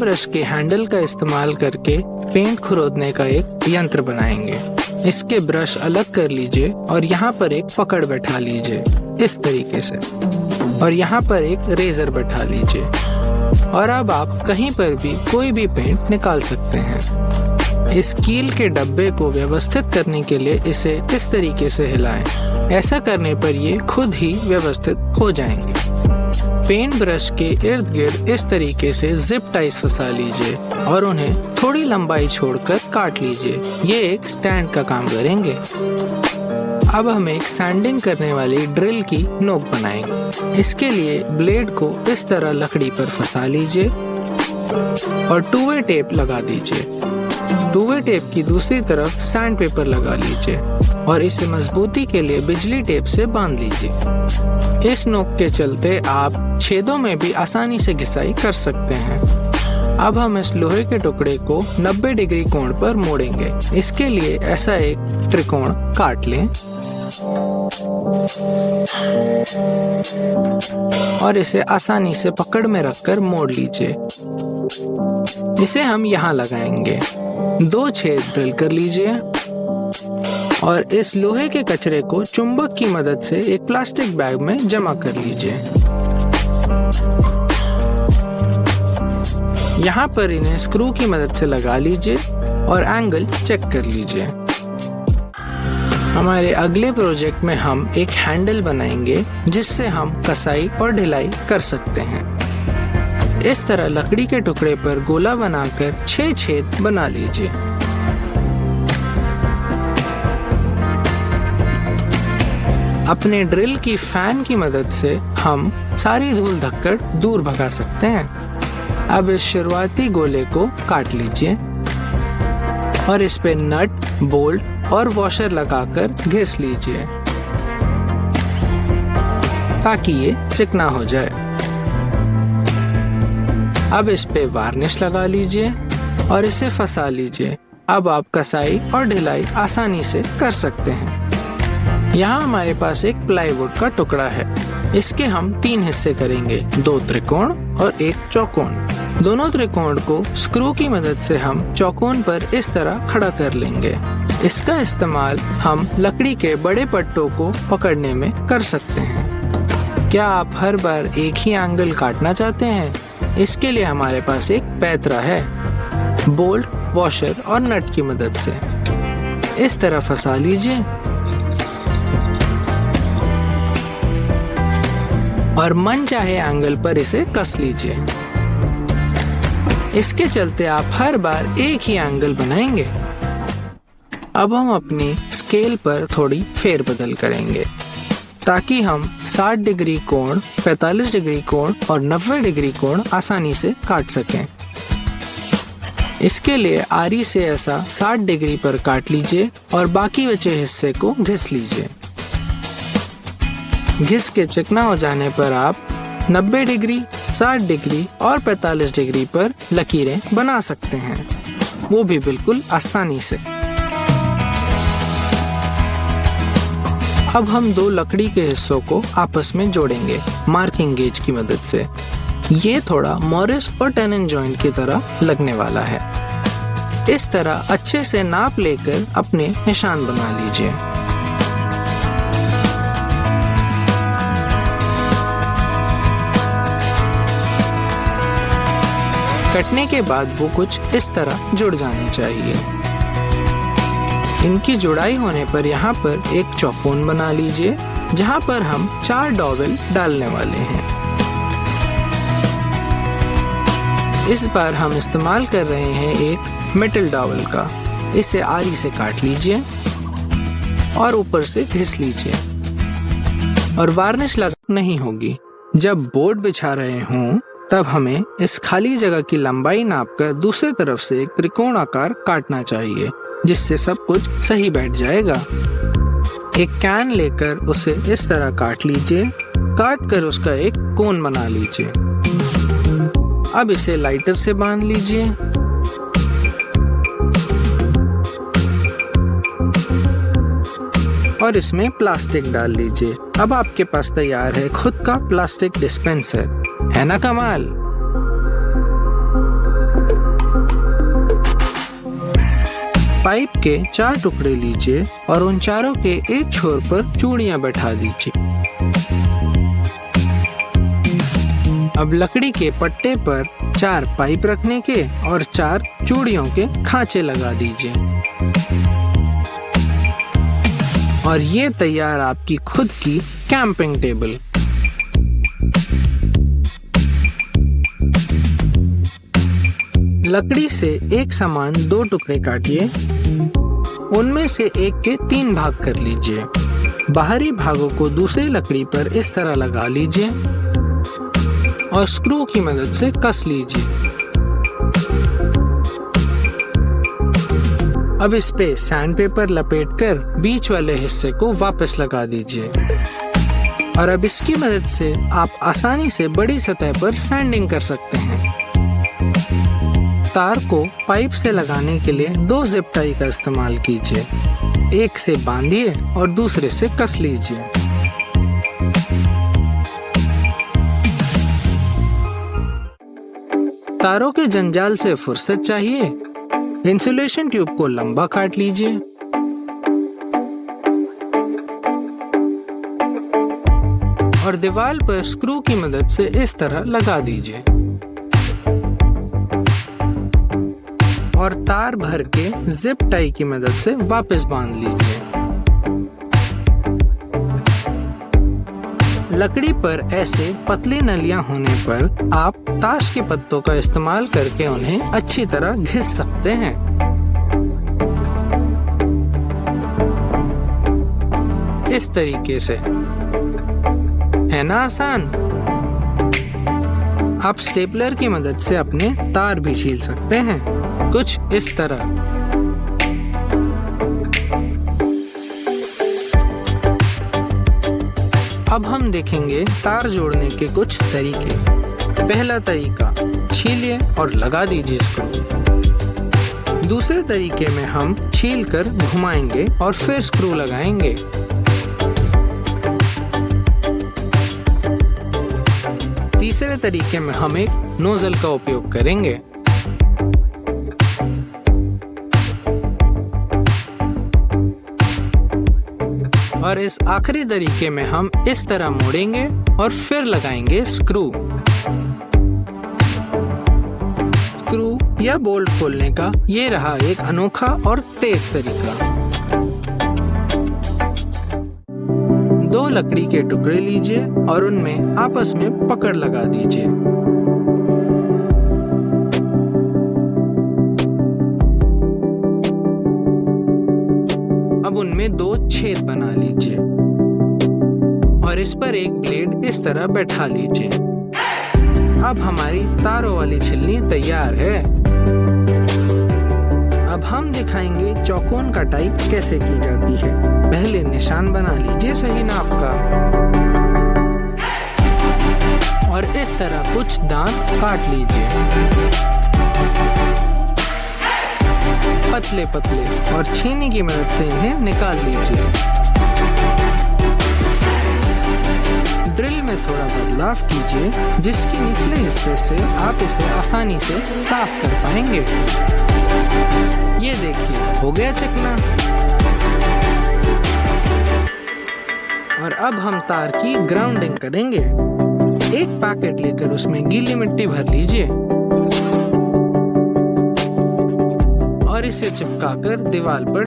Brush के handle का इस्तेमाल करके पेंट खुरोदने का एक यंत्र बनाएंगे। इसके ब्रश अलग कर लीजिए और यहाँ पर एक पकड़ बैठा लीजिए इस तरीके से, और यहाँ पर एक रेजर बैठा लीजिए, और अब आप कहीं पर भी कोई भी पेंट निकाल सकते हैं। इस कील के डब्बे को व्यवस्थित करने के लिए इसे इस तरीके से हिलाएं। ऐसा करने पर ये खुद ही व्यवस्थित हो जाएंगे। पेंट ब्रश के इर्द गिर्द इस तरीके से जिप टाइज फंसा लीजिए और उन्हें थोड़ी लंबाई छोड़कर काट लीजिए। ये एक स्टैंड का काम करेंगे। अब हम एक सैंडिंग करने वाली ड्रिल की नोक बनाएंगे। इसके लिए ब्लेड को इस तरह लकड़ी पर फंसा लीजिए और 2-वे टेप लगा दीजिए। 2-वे टेप की दूसरी तरफ सैंड पेपर लगा लीजिए और इसे मजबूती के लिए बिजली टेप से बांध लीजिए। इस नोक के चलते आप छेदों में भी आसानी से घिसाई कर सकते हैं। अब हम इस लोहे के टुकड़े को 90 डिग्री कोण पर मोड़ेंगे। इसके लिए ऐसा एक त्रिकोण काट लें और इसे आसानी से पकड़ में रखकर मोड़ लीजिए। इसे हम यहाँ लगाएंगे। 2 छेद ड्रिल कर लीजिए और इस लोहे के कचरे को चुंबक की मदद से एक प्लास्टिक बैग में जमा कर लीजिए। यहाँ पर इन्हें स्क्रू की मदद से लगा लीजिए और एंगल चेक कर लीजिए। हमारे अगले प्रोजेक्ट में हम एक हैंडल बनाएंगे जिससे हम कसाई और ढिलाई कर सकते हैं। इस तरह लकड़ी के टुकड़े पर गोला बनाकर 6 छेद बना लीजिए। अपने ड्रिल की फैन की मदद से हम सारी धूल धक्कड़ दूर भगा सकते हैं। अब इस शुरुआती गोले को काट लीजिए और इस पे नट, बोल्ट और वॉशर लगाकर घिस लीजिए ताकि ये चिकना हो जाए। अब इस पे वार्निश लगा लीजिए और इसे फंसा लीजिए। अब आप कसाई और ढिलाई आसानी से कर सकते हैं। यहाँ हमारे पास एक प्लाईवुड का टुकड़ा है। इसके हम 3 हिस्से करेंगे, 2 त्रिकोण और 1 चौकोन। दोनों त्रिकोण को स्क्रू की मदद से हम चौकोन पर इस तरह खड़ा कर लेंगे। इसका इस्तेमाल हम लकड़ी के बड़े पट्टों को पकड़ने में कर सकते हैं। क्या आप हर बार एक ही एंगल काटना चाहते हैं? इसके लिए हमारे पास एक पैतरा है। बोल्ट, वॉशर और नट की मदद से इस तरह फंसा लीजिए और मन चाहे एंगल पर इसे कस लीजिए। इसके चलते आप हर बार एक ही एंगल बनाएंगे। अब हम अपनी स्केल पर थोड़ी फेरबदल करेंगे ताकि हम 60 डिग्री कोण, 45 डिग्री कोण और 90 डिग्री कोण आसानी से काट सकें। इसके लिए आरी से ऐसा 60 डिग्री पर काट लीजिए और बाकी बचे हिस्से को घिस लीजिए। घिस के चिकना हो जाने पर आप 90 डिग्री, 60 डिग्री और 45 डिग्री पर लकीरें बना सकते हैं, वो भी बिल्कुल आसानी से। अब हम 2 लकड़ी के हिस्सों को आपस में जोड़ेंगे मार्किंग गेज की मदद से। ये थोड़ा मॉरिस और टेनन जॉइंट की तरह लगने वाला है। इस तरह अच्छे से नाप लेकर अपने निशान बना लीजिए। कटने के बाद वो कुछ इस तरह जुड़ जाने चाहिए। इनकी जुड़ाई होने पर यहाँ पर एक चौकोन बना लीजिए जहाँ पर हम 4 डॉवेल डालने वाले हैं। इस बार हम इस्तेमाल कर रहे हैं एक मेटल डॉवेल का। इसे आरी से काट लीजिए और ऊपर से घिस लीजिए और वार्निश लगा नहीं होगी। जब बोर्ड बिछा रहे हों तब हमें इस खाली जगह की लंबाई नापकर दूसरी तरफ से एक त्रिकोण आकार काटना चाहिए जिससे सब कुछ सही बैठ जाएगा। एक कैन लेकर उसे इस तरह काट लीजिए। काट कर उसका एक कोन बना लीजिए। अब इसे लाइटर से बांध लीजिए। और इसमें प्लास्टिक डाल लीजिए। अब आपके पास तैयार है खुद का प्लास्टिक डिस्पेंसर, है ना कमाल। पाइप के 4 टुकड़े लीजिए और उन चारों के एक छोर पर चूड़ियां बैठा दीजिए। अब लकड़ी के पट्टे पर 4 पाइप रखने के और 4 चूड़ियों के खांचे लगा दीजिए। और ये तैयार आपकी खुद की कैंपिंग टेबल। लकड़ी से एक समान 2 टुकड़े काटिए। उनमें से एक के 3 भाग कर लीजिए। बाहरी भागों को दूसरी लकड़ी पर इस तरह लगा लीजिए और स्क्रू की मदद से कस लीजिए। अब इस पे सैंडपेपर लपेटकर बीच वाले हिस्से को वापस लगा दीजिए। और अब इसकी मदद से आप आसानी से बड़ी सतह पर सैंडिंग कर सकते हैं। तार को पाइप से लगाने के लिए 2 जिप टाई का इस्तेमाल कीजिए। एक से बांधिए और दूसरे से कस लीजिए। तारों के जंजाल से फुर्सत चाहिए? इंसुलेशन ट्यूब को लंबा काट लीजिए। और दीवार पर स्क्रू की मदद से इस तरह लगा दीजिए। और तार भर के जिप टाई की मदद से वापस बांध लीजिए। लकड़ी पर ऐसे पतली नलियां होने पर आप ताश के पत्तों का इस्तेमाल करके उन्हें अच्छी तरह घिस सकते हैं। इस तरीके से, है ना आसान? आप स्टेपलर की मदद से अपने तार भी छील सकते हैं, कुछ इस तरह। अब हम देखेंगे तार जोड़ने के कुछ तरीके। पहला तरीका, छीलिए और लगा दीजिए स्क्रू। दूसरे तरीके में हम छील कर घुमाएंगे और फिर स्क्रू लगाएंगे। तीसरे तरीके में हम एक नोजल का उपयोग करेंगे। और इस आखिरी तरीके में हम इस तरह मोड़ेंगे और फिर लगाएंगे स्क्रू। स्क्रू या बोल्ट खोलने का ये रहा एक अनोखा और तेज तरीका। 2 लकड़ी के टुकड़े लीजिए और उनमें आपस में पकड़ लगा दीजिए। अब उनमें 2 छेद बना लीजिए और इस पर एक ब्लेड इस तरह बैठा लीजिए। अब हमारी तारों वाली छिलनी तैयार है। अब हम दिखाएंगे चौकोन कटाई कैसे की जाती है। पहले निशान बना लीजिए सही नाप का और इस तरह कुछ दांत काट लीजिए पतले पतले और छेनी की मदद से इन्हें निकाल लीजिए। ड्रिल में थोड़ा बदलाव कीजिए जिसके निचले हिस्से से आप इसे आसानी से साफ कर पाएंगे। ये देखिए, हो गया चिकना। और अब हम तार की ग्राउंडिंग करेंगे। एक पैकेट लेकर उसमें गीली मिट्टी भर लीजिए और इसे चिपकाकर दीवार पर